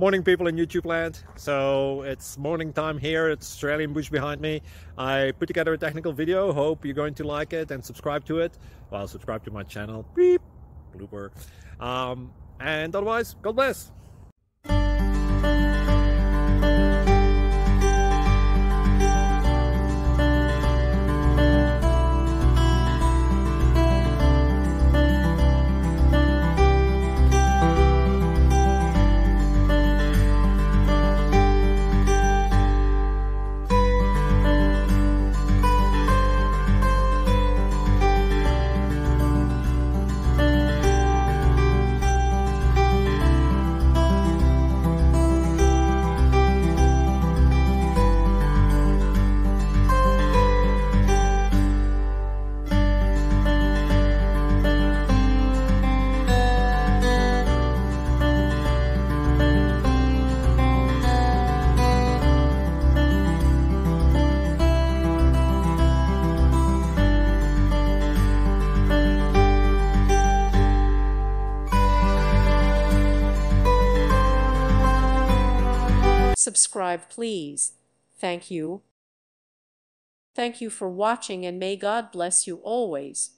Morning, people in YouTube land. So it's morning time here. It's Australian bush behind me. I put together a technical video. Hope you're going to like it and subscribe to it. Well, subscribe to my channel. Beep. Blooper. And otherwise, God bless. Subscribe, please. Thank you. Thank you for watching, and may God bless you always.